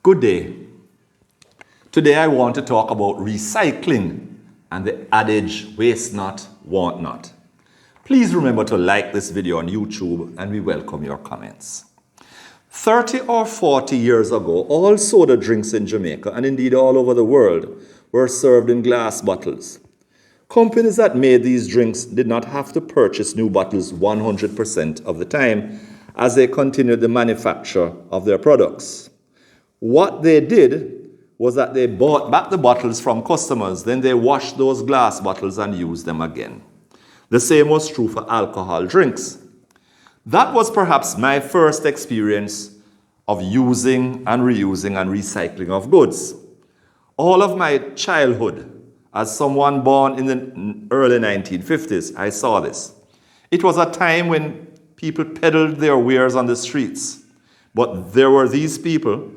Good day. Today I want to talk about recycling and the adage, waste not, want not. Please remember to like this video on YouTube and we welcome your comments. 30 or 40 years ago, all soda drinks in Jamaica and indeed all over the world were served in glass bottles. Companies that made these drinks did not have to purchase new bottles 100% of the time as they continued the manufacture of their products. What they did was that they bought back the bottles from customers, then they washed those glass bottles and used them again. The same was true for alcohol drinks. That was perhaps my first experience of using and reusing and recycling of goods. All of my childhood, as someone born in the early 1950s, I saw this. It was a time when people peddled their wares on the streets, but there were these people,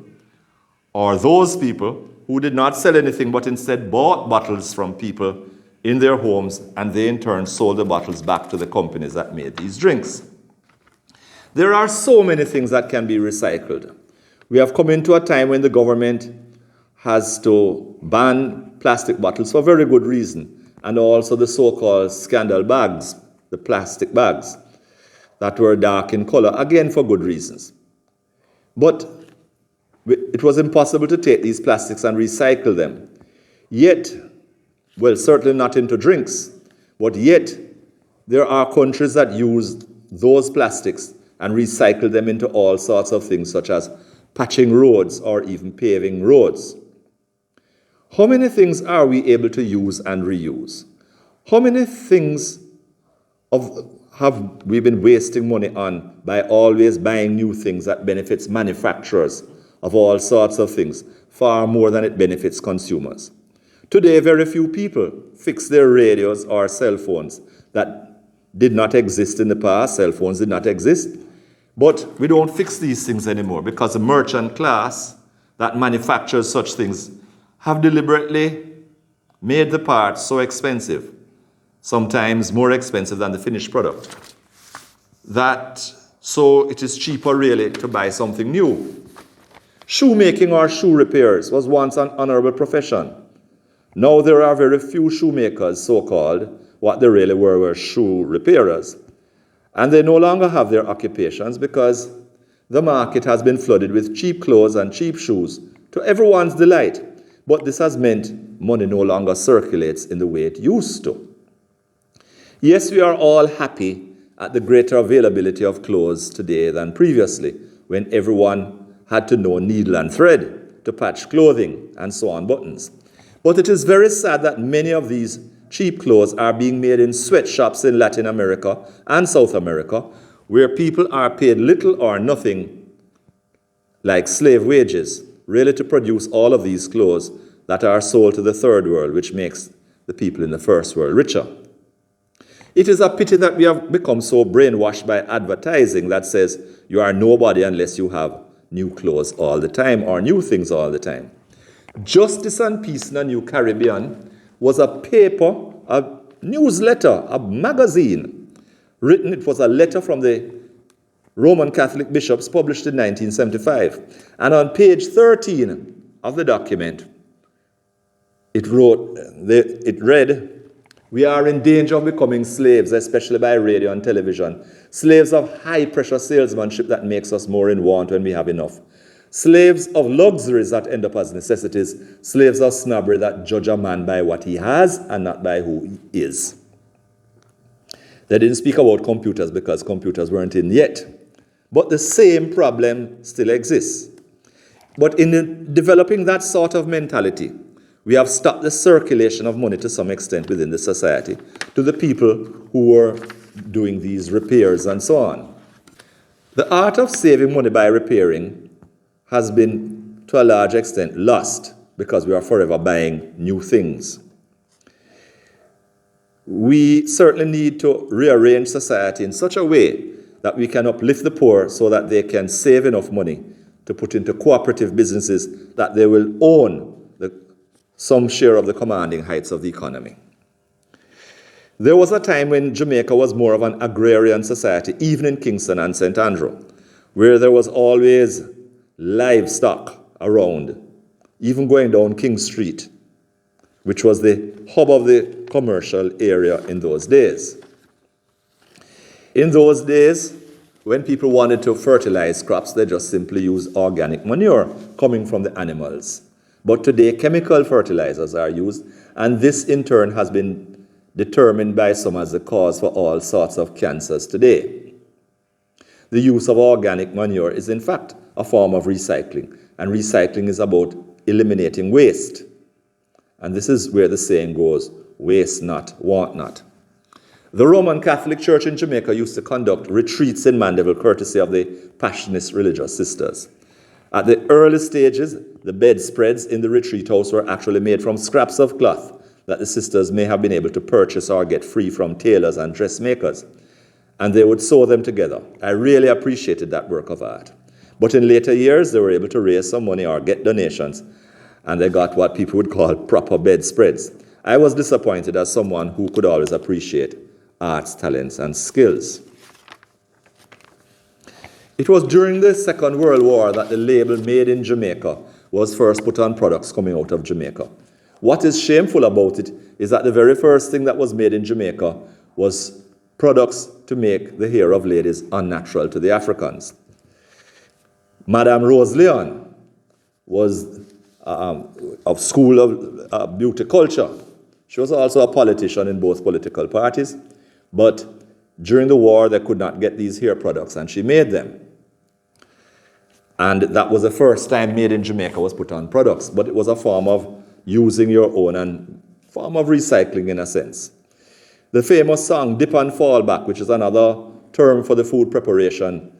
or those people, who did not sell anything but instead bought bottles from people in their homes, and they in turn sold the bottles back to the companies that made these drinks. There are so many things that can be recycled. We have come into a time when the government has to ban plastic bottles for very good reason, and also the so-called scandal bags, the plastic bags that were dark in color, again for good reasons. But it was impossible to take these plastics and recycle them. Yet, well, certainly not into drinks, but yet there are countries that use those plastics and recycle them into all sorts of things, such as patching roads or even paving roads. How many things are we able to use and reuse? How many things have we been wasting money on by always buying new things that benefits manufacturers of all sorts of things, far more than it benefits consumers? Today, very few people fix their radios or cell phones that did not exist in the past. Cell phones did not exist. But we don't fix these things anymore because the merchant class that manufactures such things have deliberately made the parts so expensive, sometimes more expensive than the finished product, so it is cheaper really to buy something new. Shoemaking or shoe repairs was once an honorable profession. Now there are very few shoemakers, so-called. What they really were shoe repairers. And they no longer have their occupations because the market has been flooded with cheap clothes and cheap shoes to everyone's delight. But this has meant money no longer circulates in the way it used to. Yes, we are all happy at the greater availability of clothes today than previously, when everyone had to know needle and thread to patch clothing and sew on buttons. But it is very sad that many of these cheap clothes are being made in sweatshops in Latin America and South America, where people are paid little or nothing, like slave wages, really to produce all of these clothes that are sold to the third world, which makes the people in the first world richer. It is a pity that we have become so brainwashed by advertising that says you are nobody unless you have new clothes all the time or new things all the time. Justice and Peace in a New Caribbean was a paper, a newsletter, a magazine. It was a letter from the Roman Catholic bishops published in 1975. And on page 13 of the document, it read, "We are in danger of becoming slaves, especially by radio and television. Slaves of high-pressure salesmanship that makes us more in want when we have enough. Slaves of luxuries that end up as necessities. Slaves of snobbery that judge a man by what he has and not by who he is." They didn't speak about computers because computers weren't in yet. But the same problem still exists. But in developing that sort of mentality, we have stopped the circulation of money to some extent within the society to the people who were doing these repairs and so on. The art of saving money by repairing has been, to a large extent, lost because we are forever buying new things. We certainly need to rearrange society in such a way that we can uplift the poor so that they can save enough money to put into cooperative businesses that they will own some share of the commanding heights of the economy. There was a time when Jamaica was more of an agrarian society, even in Kingston and St. Andrew, where there was always livestock around, even going down King Street, which was the hub of the commercial area in those days. In those days, when people wanted to fertilize crops, they just simply used organic manure coming from the animals. But today, chemical fertilizers are used, and this in turn has been determined by some as the cause for all sorts of cancers today. The use of organic manure is in fact a form of recycling, and recycling is about eliminating waste. And this is where the saying goes, waste not, want not. The Roman Catholic Church in Jamaica used to conduct retreats in Mandeville courtesy of the Passionist religious sisters. At the early stages, the bedspreads in the retreat house were actually made from scraps of cloth that the sisters may have been able to purchase or get free from tailors and dressmakers, and they would sew them together. I really appreciated that work of art. But in later years, they were able to raise some money or get donations, and they got what people would call proper bedspreads. I was disappointed as someone who could always appreciate arts, talents, and skills. It was during the Second World War that the label Made in Jamaica was first put on products coming out of Jamaica. What is shameful about it is that the very first thing that was made in Jamaica was products to make the hair of ladies unnatural to the Africans. Madame Rose Leon was of School of Beauty Culture. She was also a politician in both political parties, but during the war they could not get these hair products and she made them. And that was the first time Made in Jamaica was put on products, but it was a form of using your own and form of recycling in a sense. The famous song Dip and Fall Back, which is another term for the food preparation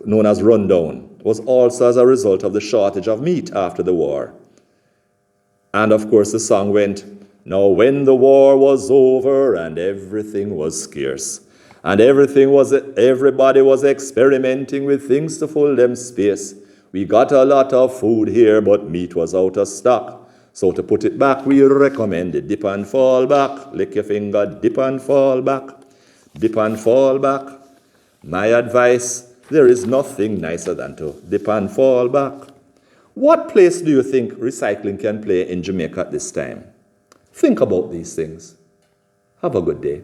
known as rundown, was also as a result of the shortage of meat after the war. And of course the song went, now when the war was over and everything was scarce, and everybody was experimenting with things to fill them space, we got a lot of food here, but meat was out of stock. So to put it back, we recommend it. Dip and fall back. Lick your finger, dip and fall back. Dip and fall back. My advice, there is nothing nicer than to dip and fall back. What place do you think recycling can play in Jamaica at this time? Think about these things. Have a good day.